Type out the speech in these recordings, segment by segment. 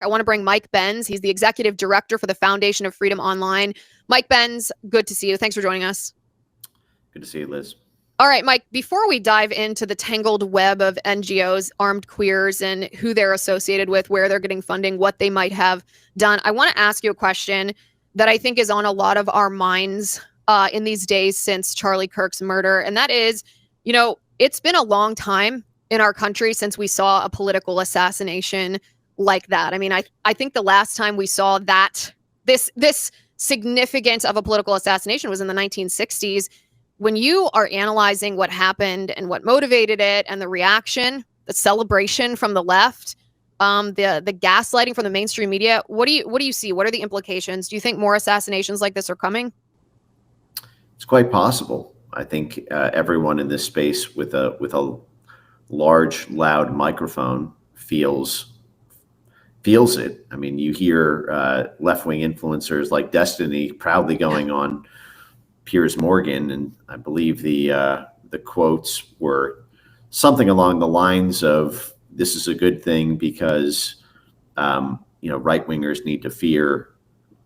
I want to bring Mike Benz. He's the executive director for the Foundation of Freedom Online. Mike Benz, good to see you. Thanks for joining us. Good to see you, Liz. All right, Mike, before we dive into the tangled web of NGOs, armed queers, and who they're associated with, where they're getting funding, what they might have done, I want to ask you a question that I think is on a lot of our minds in these days since Charlie Kirk's murder. And that is, it's been a long time in our country since we saw a political assassination like that. I mean, I think the last time we saw that, this significance of a political assassination was in the 1960s. When you are analyzing what happened and what motivated it and the reaction, the celebration from the left, the gaslighting from the mainstream media, what do you see? What are the implications? Do you think more assassinations like this are coming? It's quite possible. I think everyone in this space with a large, loud microphone feels it. I mean, you hear left-wing influencers like Destiny proudly going on Piers Morgan, and I believe the quotes were something along the lines of, "This is a good thing because right-wingers need to fear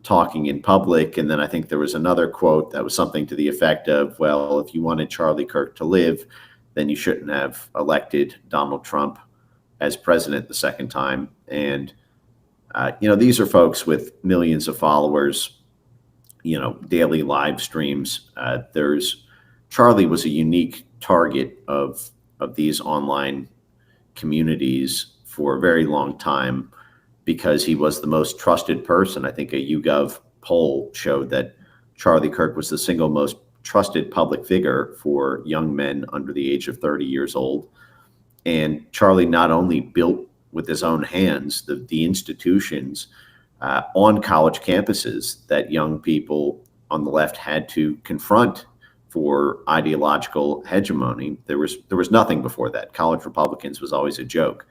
talking in public." And then I think there was another quote that was something to the effect of, "Well, if you wanted Charlie Kirk to live, then you shouldn't have elected Donald Trump as president the second time." And these are folks with millions of followers, daily live streams. Charlie was a unique target of these online communities for a very long time because he was the most trusted person. I think a YouGov poll showed that Charlie Kirk was the single most trusted public figure for young men under the age of 30 years old. And Charlie not only built with his own hands the institutions on college campuses that young people on the left had to confront for ideological hegemony. There was nothing before that. College Republicans was always a joke.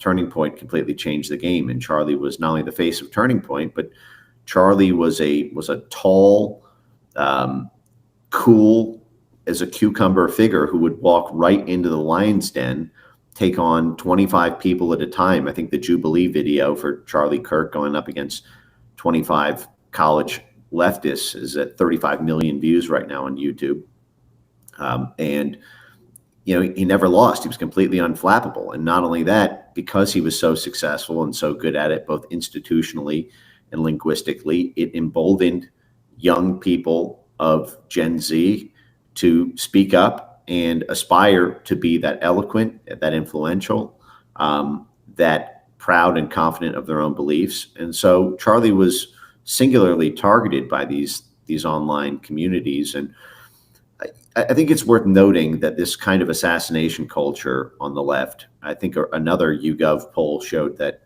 Turning Point completely changed the game, and Charlie was not only the face of Turning Point, but Charlie was a tall, cool as a cucumber figure who would walk right into the lion's den, take on 25 people at a time. I think the Jubilee video for Charlie Kirk going up against 25 college leftists is at 35 million views right now on YouTube. And he never lost. He was completely unflappable. And not only that, because he was so successful and so good at it, both institutionally and linguistically, it emboldened young people of Gen Z to speak up and aspire to be that eloquent, that influential, that proud and confident of their own beliefs. And so Charlie was singularly targeted by these online communities. And I think it's worth noting that this kind of assassination culture on the left, I think another YouGov poll showed that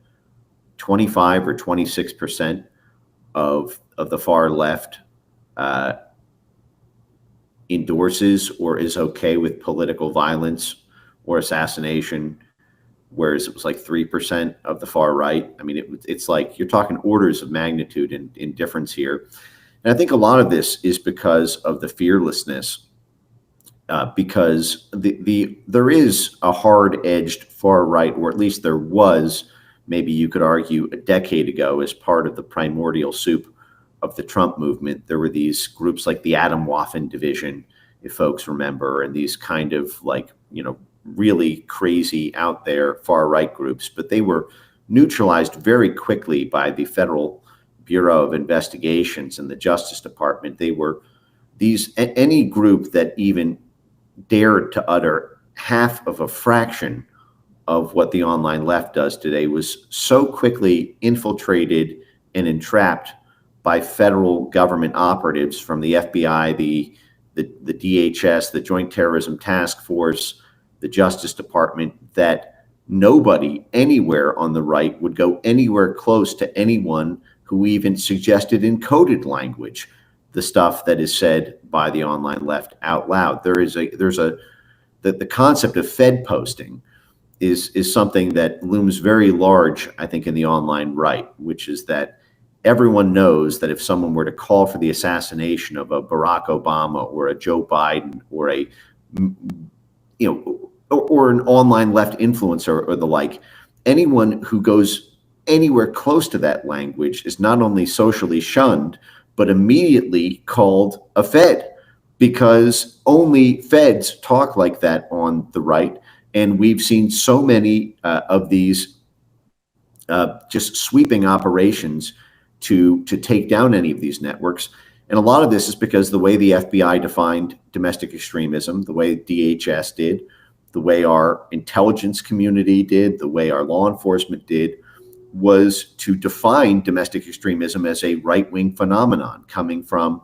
25 or 26% of the far left endorses or is okay with political violence or assassination, whereas it was like 3% of the far right. I mean, it's like you're talking orders of magnitude in difference here. And I think a lot of this is because of the fearlessness, because there is a hard-edged far right, or at least there was, maybe you could argue, a decade ago as part of the primordial soup of the Trump movement. There were these groups like the Atomwaffen Division, if folks remember, and these kind of really crazy out there far right groups, but they were neutralized very quickly by the Federal Bureau of Investigations and the Justice Department. They were any group that even dared to utter half of a fraction of what the online left does today was so quickly infiltrated and entrapped by federal government operatives from the FBI, the DHS, the Joint Terrorism Task Force, the Justice Department, that nobody anywhere on the right would go anywhere close to anyone who even suggested in coded language the stuff that is said by the online left out loud. The concept of Fed posting is something that looms very large, I think, in the online right, which is that everyone knows that if someone were to call for the assassination of a Barack Obama or a Joe Biden or or an online left influencer or the like, anyone who goes anywhere close to that language is not only socially shunned, but immediately called a Fed, because only Feds talk like that on the right. And we've seen so many of these just sweeping operations to take down any of these networks. And a lot of this is because the way the FBI defined domestic extremism, the way DHS did, the way our intelligence community did, the way our law enforcement did, was to define domestic extremism as a right-wing phenomenon coming from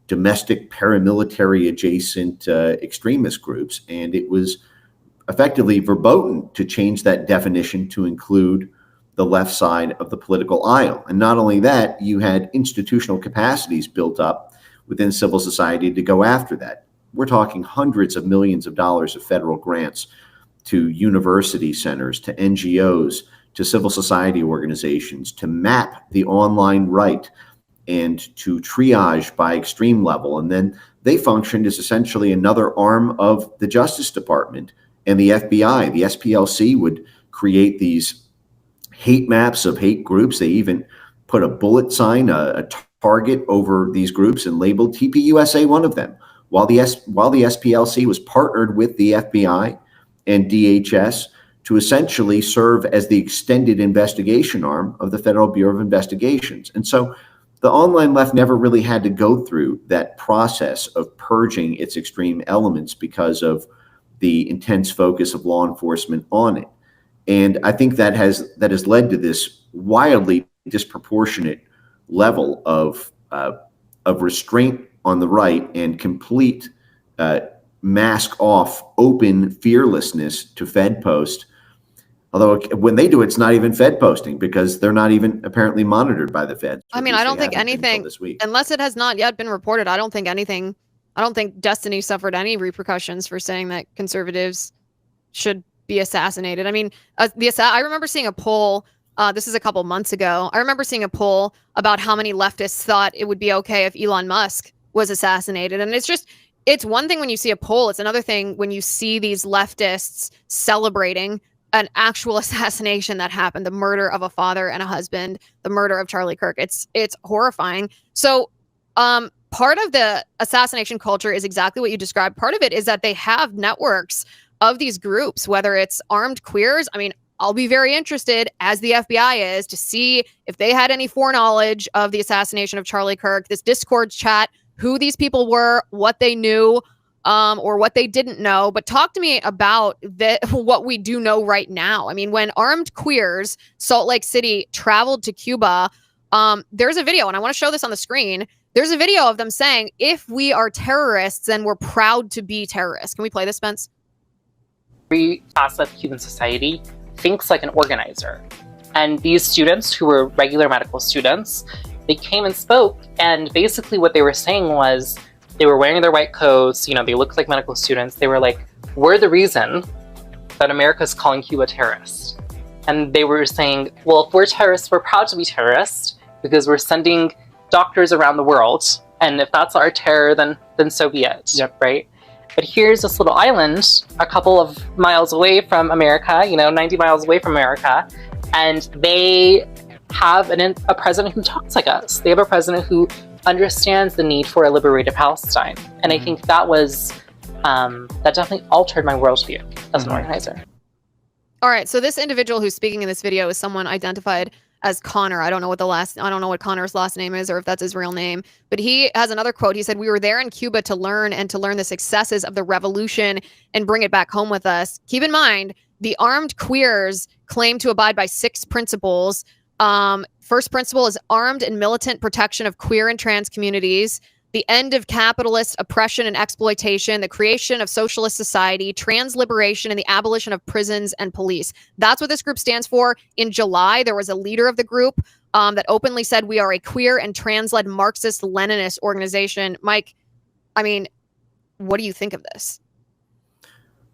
domestic paramilitary adjacent extremist groups. And it was effectively verboten to change that definition to include the left side of the political aisle. And not only that, you had institutional capacities built up within civil society to go after that. We're talking hundreds of millions of dollars of federal grants to university centers, to NGOs, to civil society organizations, to map the online right and to triage by extreme level. And then they functioned as essentially another arm of the Justice Department and the FBI. The SPLC would create these hate maps of hate groups. They even put a bullet sign, a target over these groups and labeled TPUSA one of them. While the SPLC was partnered with the FBI and DHS to essentially serve as the extended investigation arm of the Federal Bureau of Investigations. And so the online left never really had to go through that process of purging its extreme elements because of the intense focus of law enforcement on it. And I think that has led to this wildly disproportionate level of restraint on the right and complete mask off, open fearlessness to Fed post. Although when they do, it's not even Fed posting because they're not even apparently monitored by the Fed. I mean, I don't think anything, unless it has not yet been reported, I don't think Destiny suffered any repercussions for saying that conservatives should be assassinated. I mean, I remember seeing a poll, this is a couple months ago. I remember seeing a poll about how many leftists thought it would be okay if Elon Musk was assassinated. And it's one thing when you see a poll, it's another thing when you see these leftists celebrating an actual assassination that happened, the murder of a father and a husband, the murder of Charlie Kirk. It's horrifying. So part of the assassination culture is exactly what you described. Part of it is that they have networks of these groups, whether it's armed queers. I mean, I'll be very interested, as the FBI is, to see if they had any foreknowledge of the assassination of Charlie Kirk, this Discord chat, who these people were, what they knew, or what they didn't know. But talk to me about what we do know right now. I mean, when armed queers, Salt Lake City, traveled to Cuba, there's a video, and I want to show this on the screen. There's a video of them saying, if we are terrorists, then we're proud to be terrorists. Can we play this, Spence? Every facet of Cuban society thinks like an organizer. And these students, who were regular medical students, they came and spoke, and basically what they were saying was, they were wearing their white coats, they looked like medical students. They were like, we're the reason that America's calling Cuba terrorist. And they were saying, well, if we're terrorists, we're proud to be terrorists because we're sending doctors around the world. And if that's our terror, then so be it, right? But here's this little island a couple of miles away from America, 90 miles away from America, and they have a president who talks like us. They have a president who understands the need for a liberated Palestine. And I think that definitely altered my worldview as an organizer. All right, so this individual who's speaking in this video is someone identified as Connor. I don't know what Connor's last name is or if that's his real name, but he has another quote. He said, "We were there in Cuba to learn the successes of the revolution and bring it back home with us. Keep in mind, the armed queers claim to abide by 6 principles. First principle is armed and militant protection of queer and trans communities, the end of capitalist oppression and exploitation, the creation of socialist society, trans liberation, and the abolition of prisons and police." That's what this group stands for. In July, there was a leader of the group that openly said, "We are a queer and trans-led Marxist-Leninist organization." Mike, I mean, what do you think of this?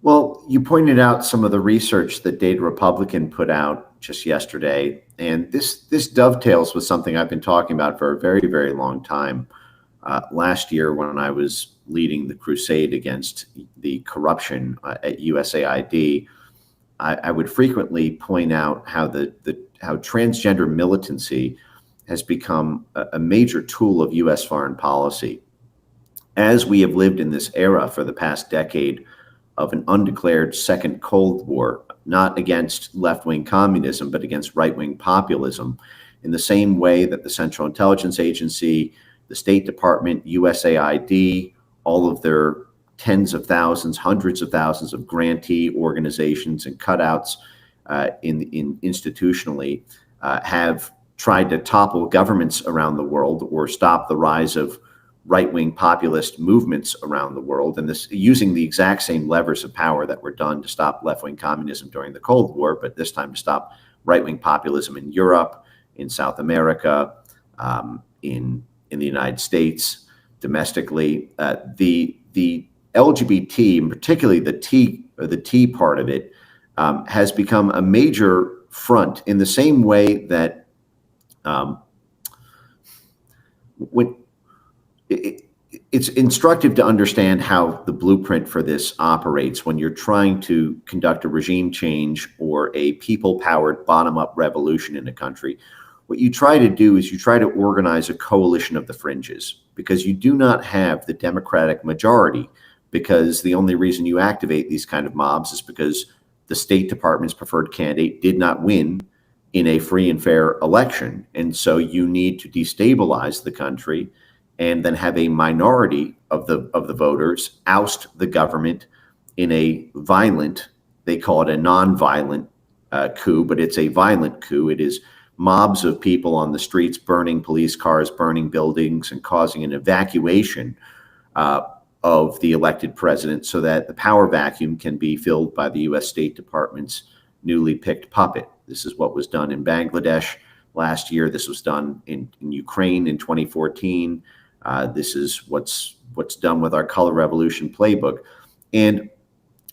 Well, you pointed out some of the research that Data Republican put out just yesterday, and this dovetails with something I've been talking about for a very, very long time. Last year, when I was leading the crusade against the corruption at USAID, I would frequently point out how transgender militancy has become a major tool of U.S. foreign policy. As we have lived in this era for the past decade of an undeclared second Cold War, not against left-wing communism, but against right-wing populism, in the same way that the Central Intelligence Agency, the State Department, USAID, all of their tens of thousands, hundreds of thousands of grantee organizations and cutouts institutionally have tried to topple governments around the world or stop the rise of right-wing populist movements around the world, and this using the exact same levers of power that were done to stop left-wing communism during the Cold War, but this time to stop right-wing populism in Europe, in South America, in the United States, domestically. The LGBT, and particularly the T part of it, has become a major front in the same way that it's instructive to understand how the blueprint for this operates when you're trying to conduct a regime change or a people-powered bottom-up revolution in a country. What you try to do is you try to organize a coalition of the fringes, because you do not have the Democratic majority, because the only reason you activate these kind of mobs is because the State Department's preferred candidate did not win in a free and fair election. And so you need to destabilize the country and then have a minority of the voters oust the government in a violent, they call it a non-violent coup, but it's a violent coup. It is mobs of people on the streets burning police cars, burning buildings, and causing an evacuation of the elected president so that the power vacuum can be filled by the U.S. State Department's newly picked puppet. This is what was done in Bangladesh last year. This was done in Ukraine in 2014. This is what's done with our color revolution playbook. And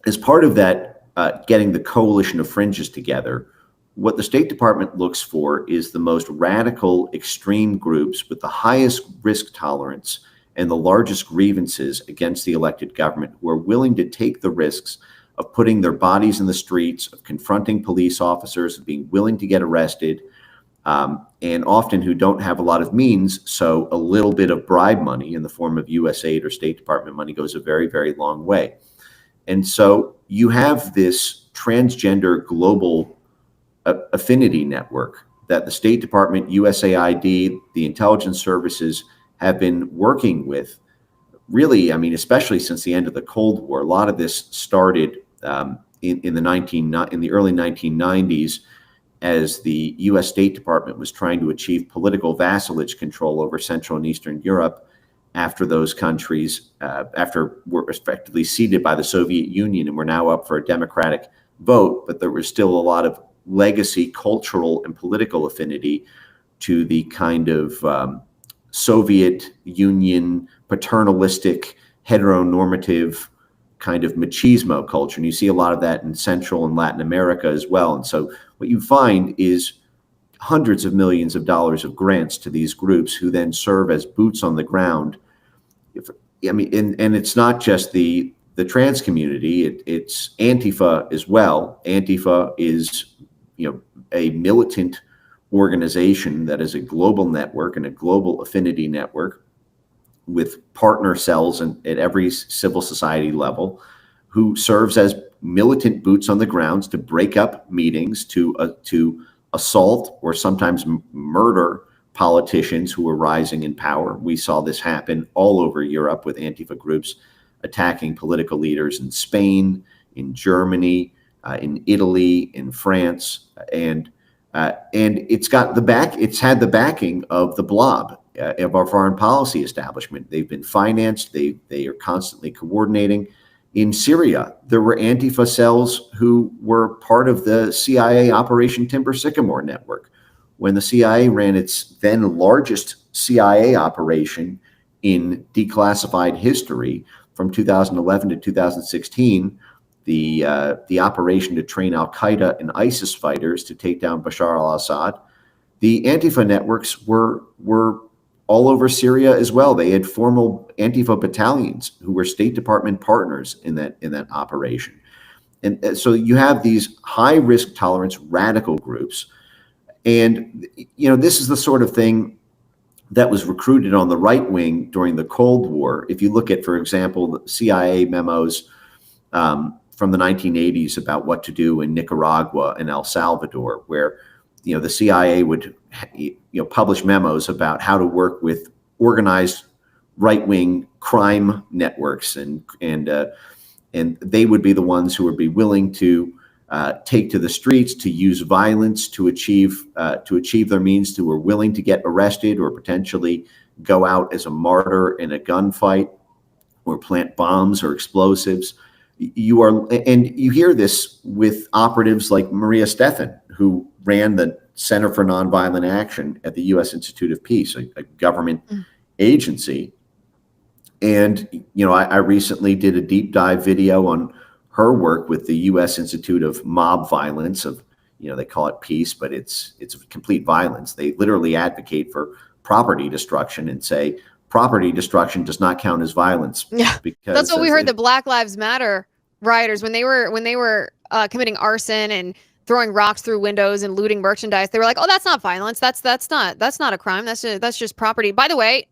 as part of that, getting the coalition of fringes together, what the State Department looks for is the most radical, extreme groups with the highest risk tolerance and the largest grievances against the elected government, who are willing to take the risks of putting their bodies in the streets, of confronting police officers, of being willing to get arrested, and often who don't have a lot of means. So a little bit of bribe money in the form of US aid or State Department money goes a very, very long way. And so you have this transgender global affinity network that the State Department, USAID, the intelligence services have been working with. Really, I mean, especially since the end of the Cold War. A lot of this started in the early 1990s as the U.S. State Department was trying to achieve political vassalage control over Central and Eastern Europe after those countries were effectively ceded by the Soviet Union and were now up for a democratic vote. But there was still a lot of legacy, cultural, and political affinity to the kind of Soviet Union paternalistic, heteronormative kind of machismo culture. And you see a lot of that in Central and Latin America as well. And so what you find is hundreds of millions of dollars of grants to these groups who then serve as boots on the ground. And it's not just the trans community, it's Antifa as well. Antifa is, a militant organization that is a global network and a global affinity network with partner cells at every civil society level, who serves as militant boots on the grounds to break up meetings, to assault or sometimes murder politicians who are rising in power. We saw this happen all over Europe with Antifa groups attacking political leaders in Spain, in Germany, in Italy, in France, and it's had the backing of the blob of our foreign policy establishment. They've been financed. They are constantly coordinating. In Syria, there were Antifa cells who were part of the CIA Operation Timber Sycamore network. When the CIA ran its then largest CIA operation in declassified history from 2011 to 2016, the operation to train Al-Qaeda and ISIS fighters to take down Bashar al-Assad, the Antifa networks were all over Syria as well. They had formal Antifa battalions who were State Department partners in that operation. And so you have these high risk tolerance radical groups. And, this is the sort of thing that was recruited on the right wing during the Cold War. If you look at, for example, the CIA memos from the 1980s about what to do in Nicaragua and El Salvador, where the CIA would publish memos about how to work with organized right-wing crime networks, and they would be the ones who would be willing to take to the streets, to use violence to achieve their means, who were willing to get arrested or potentially go out as a martyr in a gunfight or plant bombs or explosives. And you hear this with operatives like Maria Stephan, who ran the Center for Nonviolent Action at the U.S. Institute of Peace, a government agency. And, I recently did a deep dive video on her work with the U.S. Institute of Mob Violence they call it peace, but it's complete violence. They literally advocate for property destruction and say property destruction does not count as violence. Yeah, because that's what we heard the Black Lives Matter rioters, when they were committing arson and throwing rocks through windows and looting merchandise, they were like, oh, that's not violence. That's not a crime. That's just property. By the way,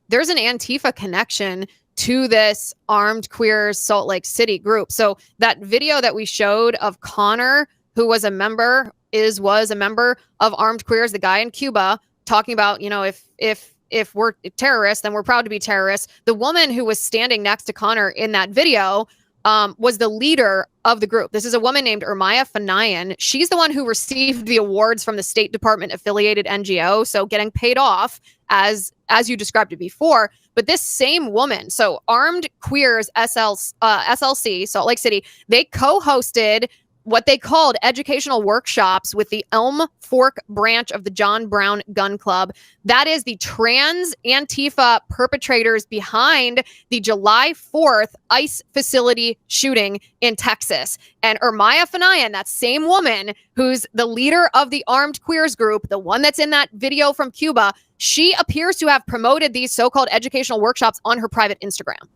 there's an Antifa connection to this armed queers Salt Lake City group. So that video that we showed of Connor, who was a member of Armed Queers, the guy in Cuba, talking about, if we're terrorists, then we're proud to be terrorists. The woman who was standing next to Connor in that video was the leader of the group. This is a woman named Ermaya Fanayan. She's the one who received the awards from the State Department affiliated NGO, so getting paid off as you described it before. But this same woman, so Armed Queers SLC, Salt Lake City, they co-hosted what they called educational workshops with the Elm Fork branch of the John Brown Gun Club. That is the trans Antifa perpetrators behind the July 4th ICE facility shooting in Texas. And Ermaya Fanayan, that same woman who's the leader of the Armed Queers group, the one that's in that video from Cuba, she appears to have promoted these so-called educational workshops on her private Instagram.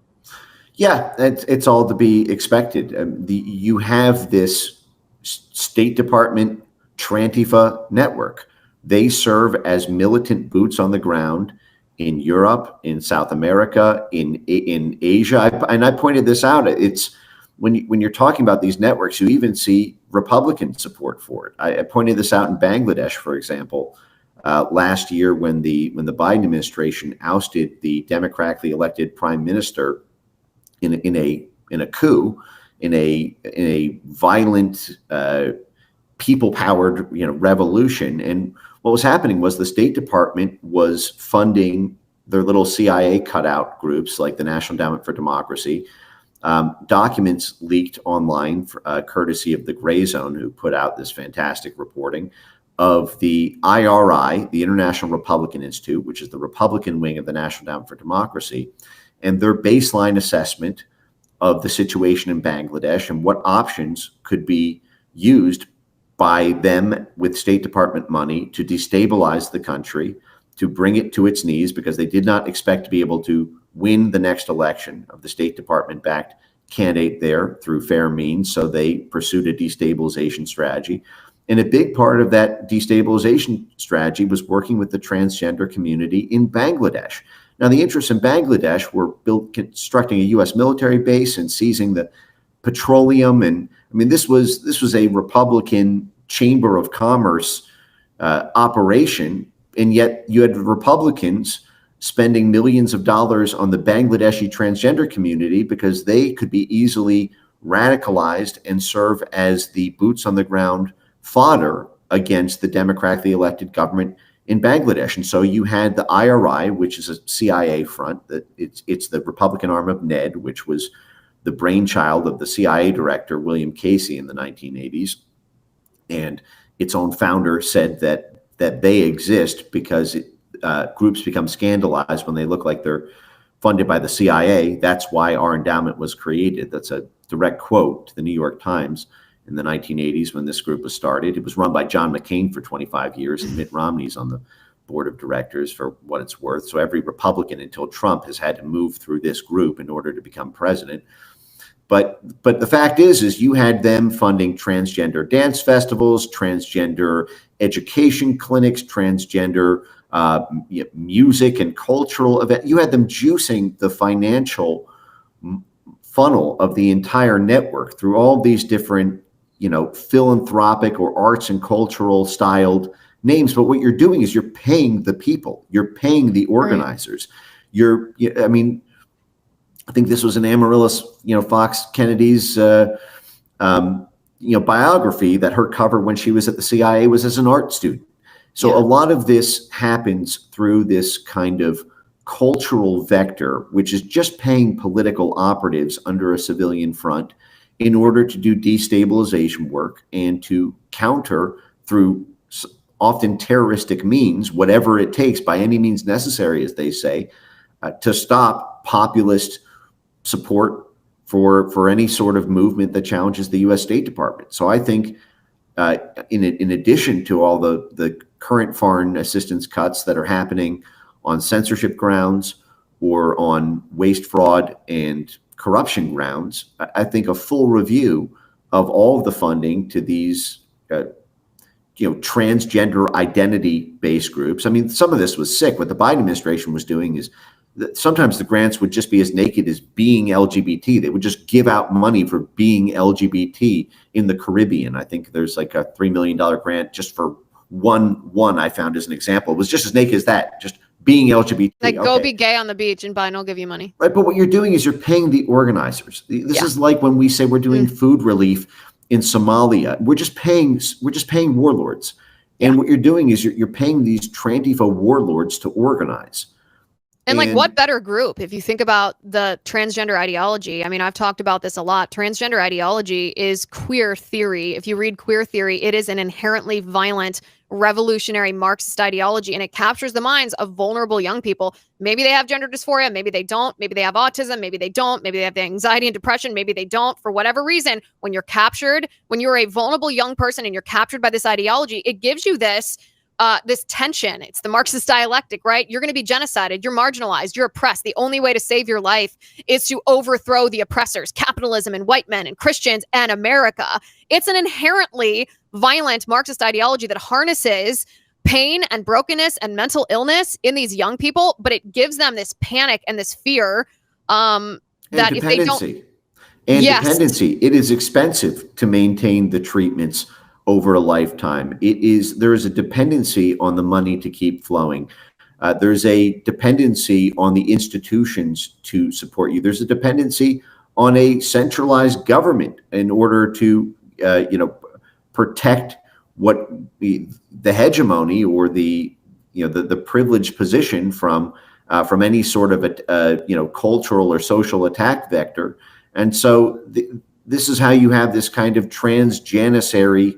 Yeah, it's all to be expected. You have this State Department Trantifa network. They serve as militant boots on the ground in Europe, in South America, in Asia. And I pointed this out. It's when you're talking about these networks, you even see Republican support for it. I pointed this out in Bangladesh, for example, last year when the Biden administration ousted the democratically elected prime minister in a coup, in a violent, people-powered, revolution. And what was happening was the State Department was funding their little CIA cutout groups like the National Endowment for Democracy. Documents leaked online, courtesy of the Gray Zone, who put out this fantastic reporting of the IRI, the International Republican Institute, which is the Republican wing of the National Endowment for Democracy, and their baseline assessment of the situation in Bangladesh and what options could be used by them with State Department money to destabilize the country, to bring it to its knees, because they did not expect to be able to win the next election of the State Department-backed candidate there through fair means. So they pursued a destabilization strategy. And a big part of that destabilization strategy was working with the transgender community in Bangladesh. Now, the interests in Bangladesh were constructing a U.S. military base and seizing the petroleum. And I mean, this was a Republican Chamber of Commerce operation. And yet you had Republicans spending millions of dollars on the Bangladeshi transgender community because they could be easily radicalized and serve as the boots on the ground fodder against the democratically elected government in Bangladesh. And so you had the IRI, which is a CIA front, that it's the Republican arm of NED, which was the brainchild of the CIA director, William Casey, in the 1980s. And its own founder said that they exist because groups become scandalized when they look like they're funded by the CIA. That's why our endowment was created. That's a direct quote to the New York Times in the 1980s when this group was started. It was run by John McCain for 25 years, and Mitt Romney's on the board of directors for what it's worth. So every Republican until Trump has had to move through this group in order to become president. But the fact is you had them funding transgender dance festivals, transgender education clinics, transgender music and cultural events. You had them juicing the financial funnel of the entire network through all these different, philanthropic or arts and cultural styled names. But what you're doing is you're paying the people, you're paying the organizers. Right. I think this was in Amaryllis, Fox Kennedy's, biography, that her cover when she was at the CIA was as an art student. So a lot of this happens through this kind of cultural vector, which is just paying political operatives under a civilian front in order to do destabilization work and to counter through often terroristic means, whatever it takes, by any means necessary, as they say, to stop populist support for any sort of movement that challenges the U.S. State Department. So I think in addition to all the current foreign assistance cuts that are happening on censorship grounds or on waste, fraud, and corruption grounds, I think a full review of all of the funding to these transgender identity-based groups. I mean, some of this was sick. What the Biden administration was doing is that sometimes the grants would just be as naked as being LGBT. They would just give out money for being LGBT in the Caribbean. I think there's like a $3 million grant just for one I found as an example. It was just as naked as that, just being LGBT. Like, go be gay on the beach and Biden will give you money. Right, but what you're doing is you're paying the organizers. This is like when we say we're doing food relief in Somalia. We're just paying warlords. And what you're doing is you're paying these Antifa warlords to organize. And like, what better group if you think about the transgender ideology? I mean, I've talked about this a lot. Transgender ideology is queer theory. If you read queer theory, it is an inherently violent, revolutionary Marxist ideology, and it captures the minds of vulnerable young people. Maybe they have gender dysphoria, maybe they don't, maybe they have autism, maybe they don't, maybe they have anxiety and depression, maybe they don't. For whatever reason, when you're captured, when you're a vulnerable young person and you're captured by this ideology, it gives you this tension. It's the Marxist dialectic, right? You're going to be genocided. You're marginalized. You're oppressed. The only way to save your life is to overthrow the oppressors, capitalism and white men and Christians and America. It's an inherently violent Marxist ideology that harnesses pain and brokenness and mental illness in these young people, but it gives them this panic and this fear that if they don't... And dependency. It is expensive to maintain the treatments over a lifetime. There is a dependency on the money to keep flowing. There's a dependency on the institutions to support you. There's a dependency on a centralized government in order to, protect what the hegemony or the privileged position from any sort of a cultural or social attack vector. And so this is how you have this kind of transjanissary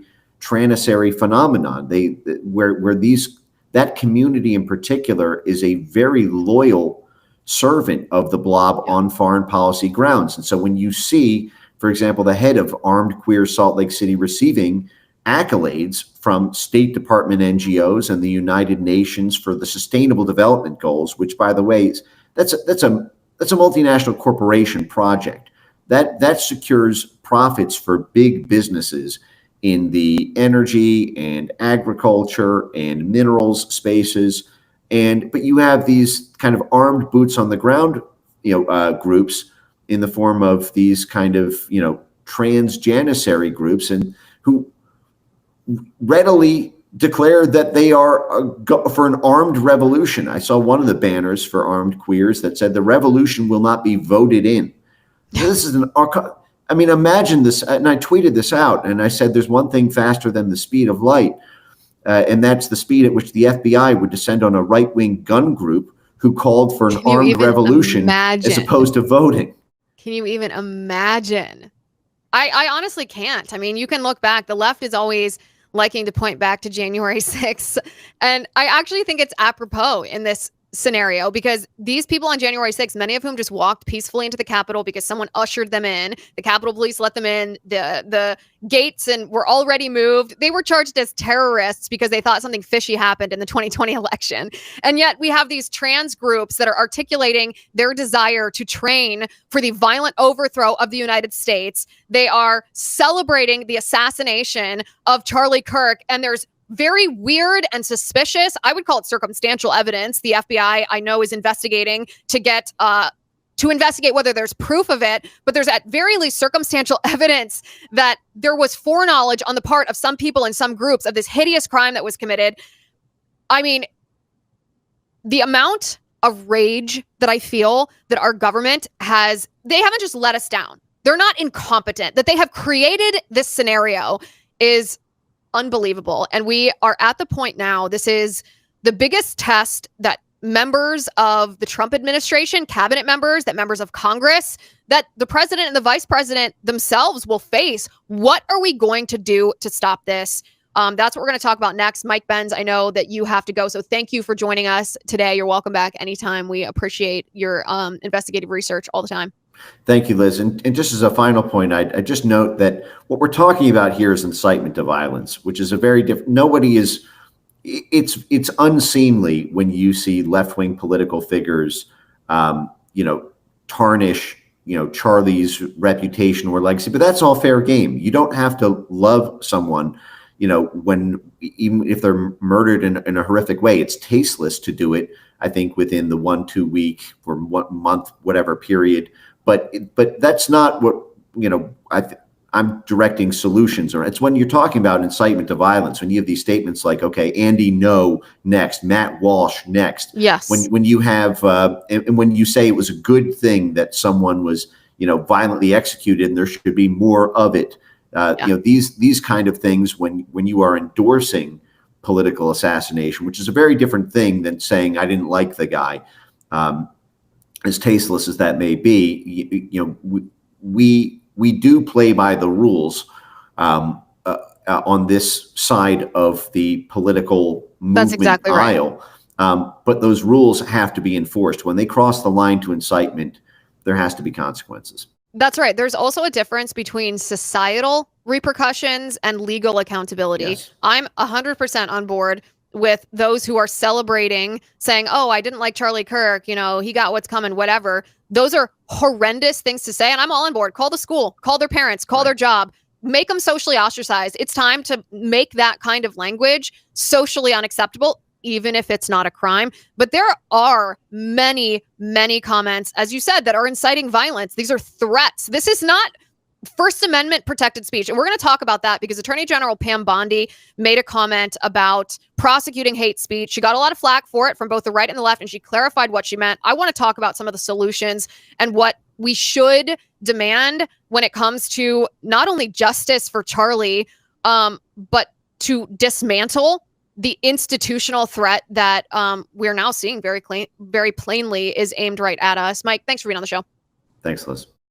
phenomenon. Where that community in particular is a very loyal servant of the blob on foreign policy grounds. And so when you see, for example, the head of Armed Queer Salt Lake City receiving accolades from State Department NGOs and the United Nations for the Sustainable Development Goals, which, by the way, that's a multinational corporation project that secures profits for big businesses in the energy and agriculture and minerals spaces. But you have these kind of armed boots on the ground, groups in the form of these kind of, transjanissary groups, and who readily declare that they are for an armed revolution. I saw one of the banners for armed queers that said the revolution will not be voted in. This is imagine this, and I tweeted this out, and I said there's one thing faster than the speed of light, and that's the speed at which the FBI would descend on a right-wing gun group who called for an armed revolution as opposed to voting. Can you even imagine? I honestly can't. I mean, you can look back. The left is always liking to point back to January 6th, and I actually think it's apropos in this scenario, because these people on January 6th, many of whom just walked peacefully into the Capitol because someone ushered them in. The Capitol Police let them in. The gates and were already moved. They were charged as terrorists because they thought something fishy happened in the 2020 election. And yet we have these trans groups that are articulating their desire to train for the violent overthrow of the United States. They are celebrating the assassination of Charlie Kirk, and there's very weird and suspicious, I would call it circumstantial evidence. The FBI, I know, is investigating to investigate whether there's proof of it, but there's at very least circumstantial evidence that there was foreknowledge on the part of some people in some groups of this hideous crime that was committed. I mean, the amount of rage that I feel that our government has, they haven't just let us down. They're not incompetent. That they have created this scenario is unbelievable. And we are at the point now, this is the biggest test that members of the Trump administration, cabinet members, that members of Congress, that the president and the vice president themselves will face. What are we going to do to stop this? That's what we're going to talk about next. Mike Benz, I know that you have to go, so thank you for joining us today. You're welcome back anytime. We appreciate your investigative research all the time. Thank you, Liz. And just as a final point, I just note that what we're talking about here is incitement to violence, which is a very different. Nobody is. It's unseemly when you see left-wing political figures, tarnish, Charlie's reputation or legacy. But that's all fair game. You don't have to love someone, when even if they're murdered in a horrific way. It's tasteless to do it. I think within the 1-2 week or 1 month, whatever period. But that's not what, I'm directing solutions. Or it's when you're talking about incitement to violence, when you have these statements like, okay, Andy No next, Matt Walsh next. Yes. When you have, and when you say it was a good thing that someone was, violently executed and there should be more of it. These kind of things, when you are endorsing political assassination, which is a very different thing than saying, I didn't like the guy. As tasteless as that may be, we do play by the rules on this side of the political movement. That's exactly aisle. Right. But those rules have to be enforced. When they cross the line to incitement, there has to be consequences. That's right. There's also a difference between societal repercussions and legal accountability. Yes. I'm 100% on board with those who are celebrating, saying, oh, I didn't like Charlie Kirk, he got what's coming, whatever. Those are horrendous things to say, and I'm all on board. Call the school, call their parents, call their job, make them socially ostracized. It's time to make that kind of language socially unacceptable, even if it's not a crime. But there are many, many comments, as you said, that are inciting violence. These are threats. This is not First Amendment protected speech. And we're going to talk about that because Attorney General Pam Bondi made a comment about prosecuting hate speech. She got a lot of flack for it from both the right and the left, and she clarified what she meant. I want to talk about some of the solutions and what we should demand when it comes to not only justice for Charlie, but to dismantle the institutional threat that we're now seeing very plainly is aimed right at us. Mike, thanks for being on the show. Thanks, Liz.